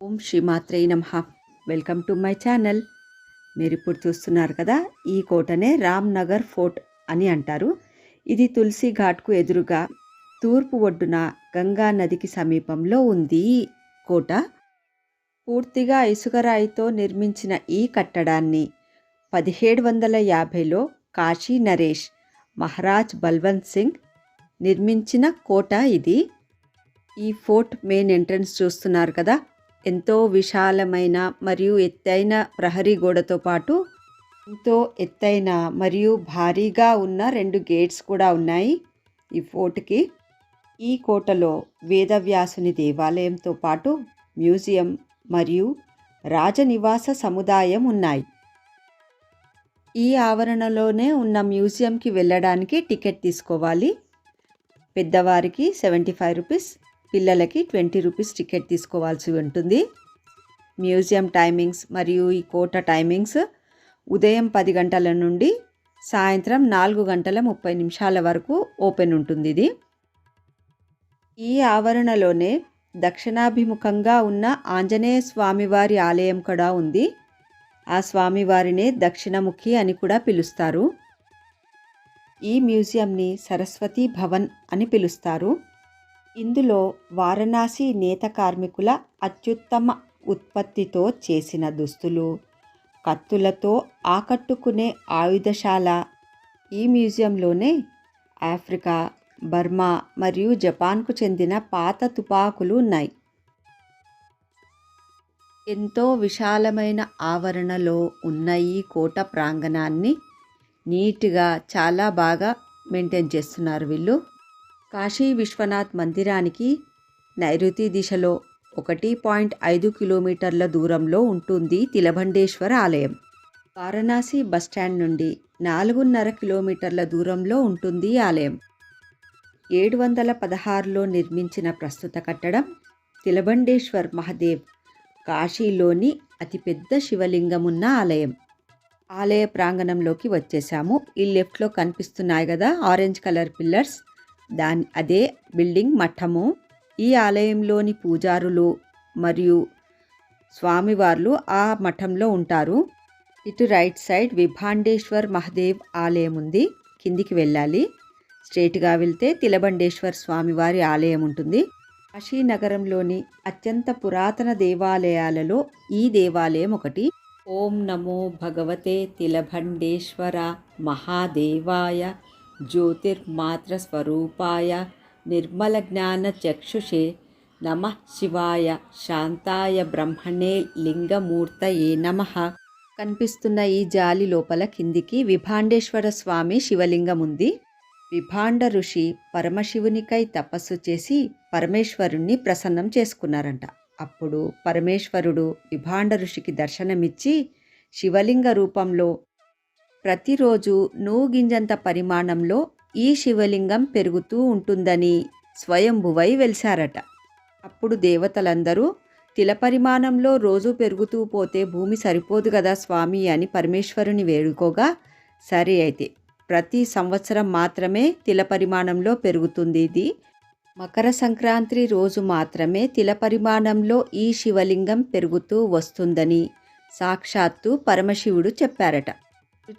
ఓం శ్రీమాత్రే నమః. Welcome to my channel. మీరు ఇప్పుడు చూస్తున్నారు కదా, ఈ కోటనే రామ్ నగర్ ఫోర్ట్ అని అంటారు. ఇది తులసి ఘాట్కు ఎదురుగా తూర్పు ఒడ్డున గంగా నదికి సమీపంలో ఉంది ఈ కోట. పూర్తిగా ఇసుకరాయితో నిర్మించిన ఈ కట్టడాన్ని 1750లో కాశీ నరేష్ మహారాజ్ బల్వంత్ సింగ్ నిర్మించిన కోట ఇది. ఈ ఫోర్ట్ మెయిన్ ఎంట్రన్స్ చూస్తున్నారు కదా, ఎంతో విశాలమైన మరియు ఎత్తైన ప్రహరీ గోడతో పాటు ఎంతో ఎత్తైన మరియు భారీగా ఉన్న 2 గేట్స్ కూడా ఉన్నాయి ఈ ఫోర్ట్కి. ఈ కోటలో వేదవ్యాసుని దేవాలయంతో పాటు మ్యూజియం మరియు రాజనివాస సముదాయం ఉన్నాయి. ఈ ఆవరణలోనే ఉన్న మ్యూజియంకి వెళ్ళడానికి టికెట్ తీసుకోవాలి. పెద్దవారికి 75 రూపీస్, పిల్లలకి 20 రూపీస్ టికెట్ తీసుకోవాల్సి ఉంటుంది. మ్యూజియం టైమింగ్స్ మరియు ఈ కోట టైమింగ్స్ ఉదయం 10 గంటల నుండి సాయంత్రం 4:30 వరకు ఓపెన్ ఉంటుంది. ఇది ఈ ఆవరణలోనే దక్షిణాభిముఖంగా ఉన్న ఆంజనేయ స్వామివారి ఆలయం కూడా ఉంది. ఆ స్వామివారినే దక్షిణముఖి అని కూడా పిలుస్తారు. ఈ మ్యూజియంని సరస్వతి భవన్ అని పిలుస్తారు. ఇందులో వారణాసి నేత కార్మికుల అత్యుత్తమ ఉత్పత్తితో చేసిన దుస్తులు, కత్తులతో ఆకట్టుకునే ఆయుధశాల, ఈ మ్యూజియంలోనే ఆఫ్రికా, బర్మా మరియు జపాన్కు చెందిన పాత తుపాకులు ఉన్నాయి. ఎంతో విశాలమైన ఆవరణలో ఉన్న ఈ కోట ప్రాంగణాన్ని నీట్గా చాలా బాగా మెయింటైన్ చేస్తున్నారు వీళ్ళు. కాశీ విశ్వనాథ్ మందిరానికి నైరుతి దిశలో 1.5 కిలోమీటర్ల దూరంలో ఉంటుంది తిలభండేశ్వర ఆలయం. వారణాసి బస్టాండ్ నుండి 4.5 కిలోమీటర్ల దూరంలో ఉంటుంది ఈ ఆలయం. 716లో నిర్మించిన ప్రస్తుత కట్టడం తిలభండేశ్వర్ మహాదేవ్ కాశీలోని అతిపెద్ద శివలింగం ఉన్న ఆలయం. ఆలయ ప్రాంగణంలోకి వచ్చేసాము. ఈ లెఫ్ట్లో కనిపిస్తున్నాయి కదా ఆరెంజ్ కలర్ పిల్లర్స్, అదే బిల్డింగ్ మఠము. ఈ ఆలయంలోని పూజారులు మరియు స్వామివార్లు ఆ మఠంలో ఉంటారు. ఇటు రైట్ సైడ్ విభాండేశ్వర్ మహాదేవ్ ఆలయం ఉంది. కిందికి వెళ్ళాలి. స్ట్రైట్గా వెళ్తే తిలబండేశ్వర్ స్వామివారి ఆలయం ఉంటుంది. కాశీ నగరంలోని అత్యంత పురాతన దేవాలయాలలో ఈ దేవాలయం ఒకటి. ఓం నమో భగవతే తిలభండేశ్వర మహాదేవాయ జ్యోతిర్మాత్ర స్వరూపాయ నిర్మల జ్ఞాన చక్షుషే నమః శివాయ శాంతాయ బ్రహ్మణే లింగమూర్తయే నమః. కనిపిస్తున్న ఈ జాలి లోపల కిందికి విభాండేశ్వర స్వామి శివలింగం ఉంది. విభాండ ఋషి పరమశివునికై తపస్సు చేసి పరమేశ్వరుణ్ణి ప్రసన్నం చేసుకున్నారంట. అప్పుడు పరమేశ్వరుడు విభాండ ఋషికి దర్శనమిచ్చి శివలింగ రూపంలో ప్రతిరోజు నూగింజంత పరిమాణంలో ఈ శివలింగం పెరుగుతూ ఉంటుందని స్వయంభువై వెలిశారట. అప్పుడు దేవతలందరూ తిల పరిమాణంలో రోజు పెరుగుతూ పోతే భూమి సరిపోదు కదా స్వామి అని పరమేశ్వరుని వేడుకోగా, సరే అయితే ప్రతి సంవత్సరం మాత్రమే తిల పరిమాణంలో పెరుగుతుంది. ఇది మకర సంక్రాంతి రోజు మాత్రమే తిల పరిమాణంలో ఈ శివలింగం పెరుగుతూ వస్తుందని సాక్షాత్తు పరమశివుడు చెప్పారట.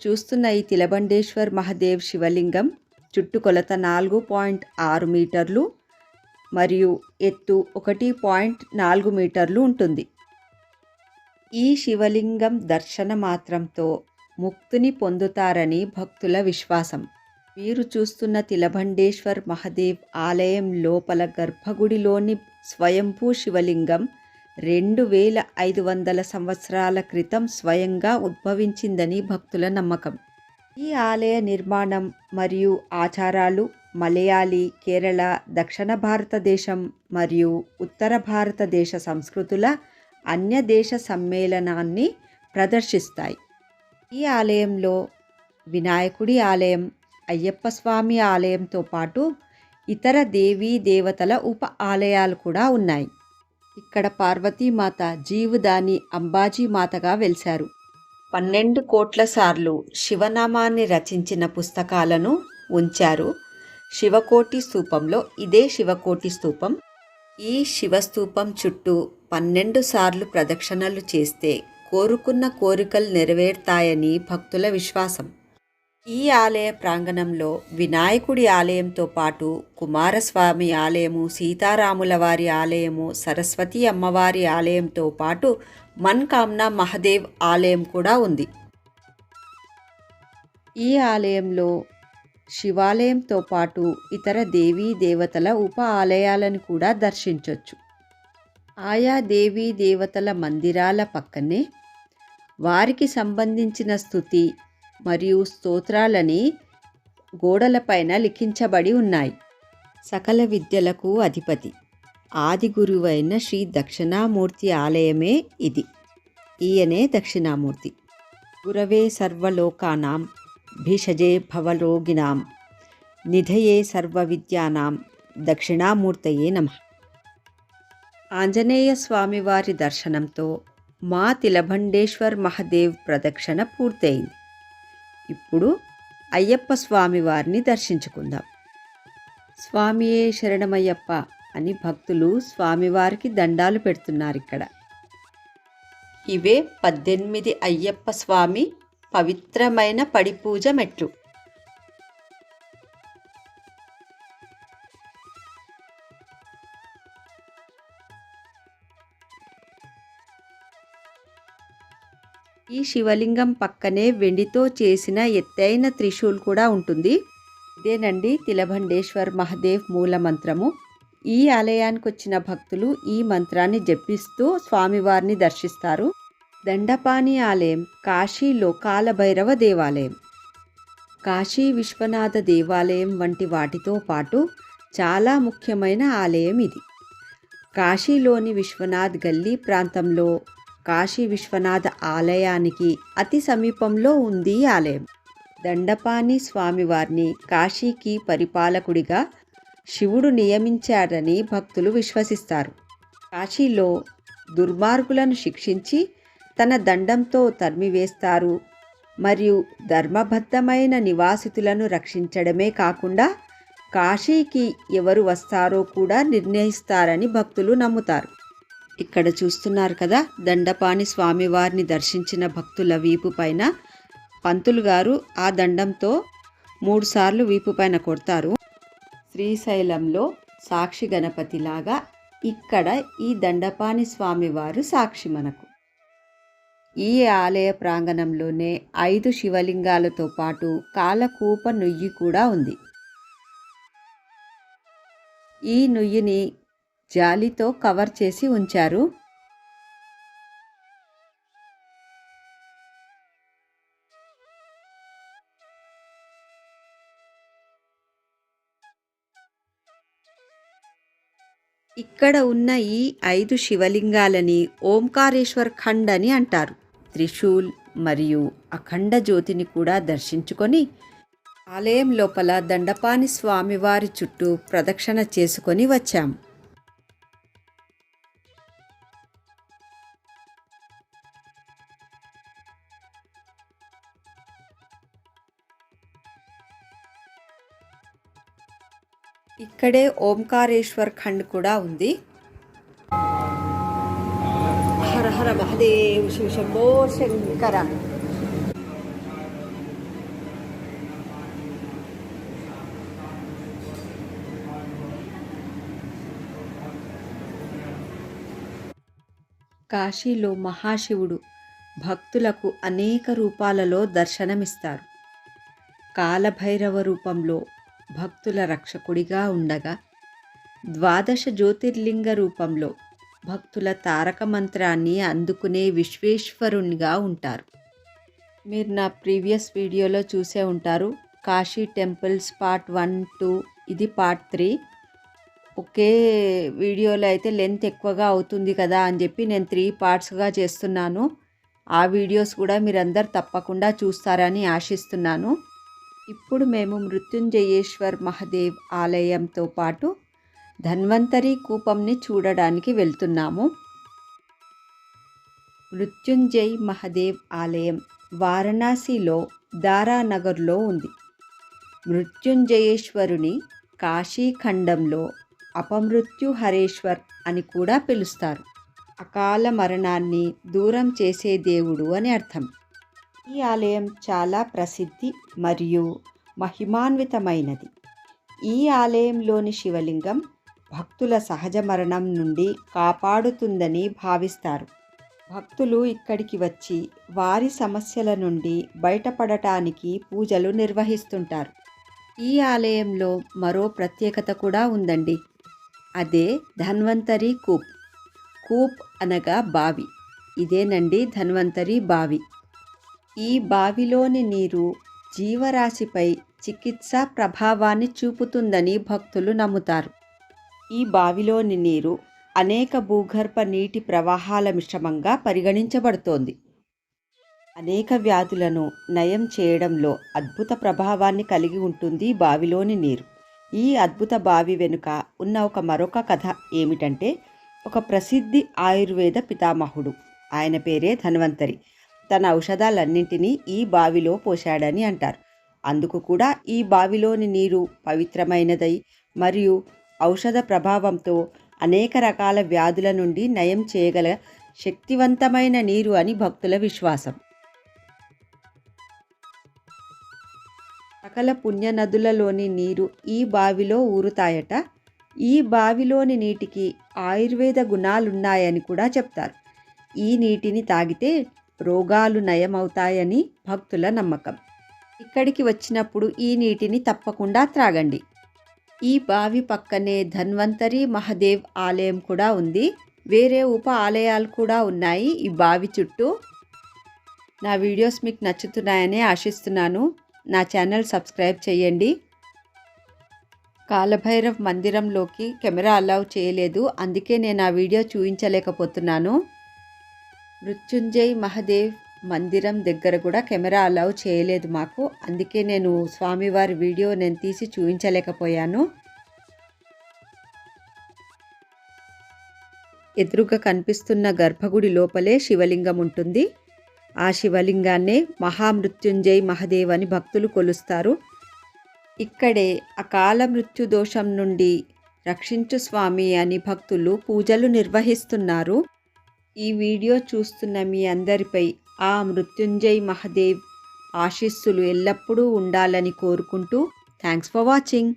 చూస్తున్న ఈ తిలబండేశ్వర్ మహాదేవ్ శివలింగం చుట్టుకొలత 4.6 మీటర్లు మరియు ఎత్తు 1.4 మీటర్లు ఉంటుంది. ఈ శివలింగం దర్శన మాత్రంతో ముక్తిని పొందుతారని భక్తుల విశ్వాసం. మీరు చూస్తున్న తిలభండేశ్వర్ మహాదేవ్ ఆలయం లోపల గర్భగుడిలోని స్వయంభూ శివలింగం 2500 సంవత్సరాల క్రితం స్వయంగా ఉద్భవించిందని భక్తుల నమ్మకం. ఈ ఆలయ నిర్మాణం మరియు ఆచారాలు మలయాళీ, కేరళ, దక్షిణ భారతదేశం మరియు ఉత్తర భారతదేశ సంస్కృతుల అన్య దేశ సమ్మేళనాన్ని ప్రదర్శిస్తాయి. ఈ ఆలయంలో వినాయకుడి ఆలయం, అయ్యప్ప స్వామి ఆలయంతో పాటు ఇతర దేవీ దేవతల ఉప ఆలయాలు కూడా ఉన్నాయి. ఇక్కడ పార్వతీమాత జీవదాని అంబాజీ మాతగా వెలిశారు. 12 కోట్ల సార్లు శివనామాన్ని రచించిన పుస్తకాలను ఉంచారు. శివకోటి స్తూపంలో ఇదే శివకోటి స్తూపం. ఈ శివస్తూపం చుట్టూ 12 సార్లు ప్రదక్షిణలు చేస్తే కోరుకున్న కోరికలు నెరవేరుతాయని భక్తుల విశ్వాసం. ఈ ఆలయ ప్రాంగణంలో వినాయకుడి ఆలయంతో పాటు కుమారస్వామి ఆలయము, సీతారాముల వారి ఆలయము, సరస్వతి అమ్మవారి ఆలయంతో పాటు మన్కామ్నా మహదేవ్ ఆలయం కూడా ఉంది. ఈ ఆలయంలో శివాలయంతో పాటు ఇతర దేవీ దేవతల ఉప ఆలయాలను కూడా దర్శించవచ్చు. ఆయా దేవీ దేవతల మందిరాల పక్కనే వారికి సంబంధించిన స్తుతి మరియు స్తోత్రాలని గోడలపైన లిఖించబడి ఉన్నాయి. సకల విద్యలకు అధిపతి ఆది గురువైన శ్రీ దక్షిణామూర్తి ఆలయమే ఇది. ఈయనే దక్షిణామూర్తి. గురవే సర్వలోకానాం భీషజే భవరోగిణాం నిధయే సర్వవిద్యానాం దక్షిణామూర్తయే నమః. ఆంజనేయ స్వామివారి దర్శనంతో మా తిలభండేశ్వర్ మహదేవ్ ప్రదక్షిణ పూర్తయింది. ఇప్పుడు అయ్యప్ప స్వామివారిని దర్శించుకుందాం. స్వామియే శరణమయ్యప్ప అని భక్తులు స్వామివారికి దండాలు పెడుతున్నారు. ఇక్కడ ఇవే 18 అయ్యప్ప స్వామి పవిత్రమైన పడిపూజ మెట్లు. ఈ శివలింగం పక్కనే వెండితో చేసిన ఎత్తైన త్రిశూల్ కూడా ఉంటుంది. ఇదేనండి తిలభండేశ్వర్ మహదేవ్ మూల మంత్రము. ఈ ఆలయానికి వచ్చిన భక్తులు ఈ మంత్రాన్ని జపిస్తూ స్వామివారిని దర్శిస్తారు. దండపాణి ఆలయం కాశీలో కాలభైరవ దేవాలయం, కాశీ విశ్వనాథ దేవాలయం వంటి వాటితో పాటు చాలా ముఖ్యమైన ఆలయం ఇది. కాశీలోని విశ్వనాథ్ గల్లీ ప్రాంతంలో కాశీ విశ్వనాథ ఆలయానికి అతి సమీపంలో ఉంది ఈ ఆలయం. దండపాణి స్వామివారిని కాశీకి పరిపాలకుడిగా శివుడు నియమించాడని భక్తులు విశ్వసిస్తారు. కాశీలో దుర్మార్గులను శిక్షించి తన దండంతో తరిమివేస్తారు మరియు ధర్మబద్ధమైన నివాసితులను రక్షించడమే కాకుండా కాశీకి ఎవరు వస్తారో కూడా నిర్ణయిస్తారని భక్తులు నమ్ముతారు. ఇక్కడ చూస్తున్నారు కదా, దండపాణి స్వామివారిని దర్శించిన భక్తుల వీపు పైన పంతులు గారు ఆ దండంతో 3 సార్లు వీపు పైన కొడతారు. శ్రీశైలంలో సాక్షి గణపతిలాగా ఇక్కడ ఈ దండపాణి స్వామివారు సాక్షి మనకు. ఈ ఆలయ ప్రాంగణంలోనే 5 శివలింగాలతో పాటు కాలకూప నుయ్యి కూడా ఉంది. ఈ నుయ్యిని జాలితో కవర్ చేసి ఉంచారు. ఇక్కడ ఉన్న ఈ 5 శివలింగాలని ఓంకారేశ్వర్ ఖండ్ అని అంటారు. త్రిశూల్ మరియు అఖండ జ్యోతిని కూడా దర్శించుకొని ఆలయం లోపల దండపాణి స్వామివారి చుట్టూ ప్రదక్షిణ చేసుకొని వచ్చాం. ఇక్కడే ఓంకారేశ్వర్ ఖండ్ కూడా ఉంది. హర హర మహదేవ్ శివ శంభో శంకర. కాశీలో మహాశివుడు భక్తులకు అనేక రూపాలలో దర్శనమిస్తారు. కాలభైరవ రూపంలో భక్తుల రక్షకుడిగా ఉండగా, 12 జ్యోతిర్లింగ రూపంలో భక్తుల తారక మంత్రాన్ని అందుకునే విశ్వేశ్వరునిగా ఉంటారు. మీరు నా ప్రీవియస్ వీడియోలో చూసే ఉంటారు. కాశీ టెంపుల్స్ పార్ట్ 1, 2, ఇది పార్ట్ 3. ఒకే వీడియోలో అయితే లెంత్ ఎక్కువగా అవుతుంది కదా అని చెప్పి నేను 3 పార్ట్స్గా చేస్తున్నాను. ఆ వీడియోస్ కూడా మీరందరు తప్పకుండా చూస్తారని ఆశిస్తున్నాను. ఇప్పుడు మేము మృత్యుంజయేశ్వర్ మహదేవ్ ఆలయంతో పాటు ధన్వంతరి కూపంని చూడడానికి వెళ్తున్నాము. మృత్యుంజయ్ మహదేవ్ ఆలయం వారణాసిలో దారానగర్లో ఉంది. మృత్యుంజయేశ్వరుని కాశీఖండంలో అపమృత్యు హరేశ్వర్ అని కూడా పిలుస్తారు. అకాల మరణాన్ని దూరం చేసే దేవుడు అని అర్థం. ఈ ఆలయం చాలా ప్రసిద్ధి మరియు మహిమాన్వితమైనది. ఈ ఆలయంలోని శివలింగం భక్తుల సహజ మరణం నుండి కాపాడుతుందని భావిస్తారు. భక్తులు ఇక్కడికి వచ్చి వారి సమస్యల నుండి బయటపడటానికి పూజలు నిర్వహిస్తుంటారు. ఈ ఆలయంలో మరో ప్రత్యేకత కూడా ఉందండి. అదే ధన్వంతరి కూప్. కూప్ అనగా బావి. ఇదేనండి ధన్వంతరి బావి. ఈ బావిలోని నీరు జీవరాశిపై చికిత్సా ప్రభావాన్ని చూపుతుందని భక్తులు నమ్ముతారు. ఈ బావిలోని నీరు అనేక భూగర్భ నీటి ప్రవాహాల మిశ్రమంగా పరిగణించబడుతోంది. అనేక వ్యాధులను నయం చేయడంలో అద్భుత ప్రభావాన్ని కలిగి ఉంటుంది బావిలోని నీరు. ఈ అద్భుత బావి వెనుక ఉన్న మరొక కథ ఏమిటంటే, ఒక ప్రసిద్ధి ఆయుర్వేద పితామహుడు, ఆయన పేరే ధన్వంతరి, తన ఔషధాలన్నింటినీ ఈ బావిలో పోశాడని అంటారు. అందుకు కూడా ఈ బావిలోని నీరు పవిత్రమైనదై మరియు ఔషధ ప్రభావంతో అనేక రకాల వ్యాధుల నుండి నయం చేయగల శక్తివంతమైన నీరు అని భక్తుల విశ్వాసం. సకల పుణ్యనదులలోని నీరు ఈ బావిలో ఊరుతాయట. ఈ బావిలోని నీటికి ఆయుర్వేద గుణాలున్నాయని కూడా చెప్తారు. ఈ నీటిని తాగితే రోగాలు నయమవుతాయని భక్తుల నమ్మకం. ఇక్కడికి వచ్చినప్పుడు ఈ నీటిని తప్పకుండా త్రాగండి. ఈ బావి పక్కనే ధన్వంతరి మహాదేవ్ ఆలయం కూడా ఉంది. వేరే ఉప ఆలయాలు కూడా ఉన్నాయి ఈ బావి చుట్టూ. నా వీడియోస్ మీకు నచ్చుతున్నాయని ఆశిస్తున్నాను. నా ఛానల్ సబ్స్క్రైబ్ చేయండి. కాలభైరవ్ మందిరంలోకి కెమెరా అలౌ చేయలేదు, అందుకే నేను ఆ వీడియో చూపించలేకపోతున్నాను. మృత్యుంజయ్ మహాదేవ్ మందిరం దగ్గర కూడా కెమెరా అలౌ చేయలేదు మాకు, అందుకే నేను స్వామివారి వీడియో తీసి చూపించలేకపోయాను. ఎదురుగా కనిపిస్తున్న గర్భగుడి లోపలే శివలింగం ఉంటుంది. ఆ శివలింగాన్నే మహామృత్యుంజయ్ మహాదేవ్ అని భక్తులు కొలుస్తారు. ఇక్కడే అకాల మృత్యు దోషం నుండి రక్షించు స్వామి అని భక్తులు పూజలు నిర్వహిస్తున్నారు. ఈ వీడియో చూస్తున్న మీ అందరిపై ఆ మృత్యుంజయ్ మహాదేవ్ ఆశీస్సులు ఎల్లప్పుడూ ఉండాలని కోరుకుంటూ థ్యాంక్స్ ఫర్ వాచింగ్.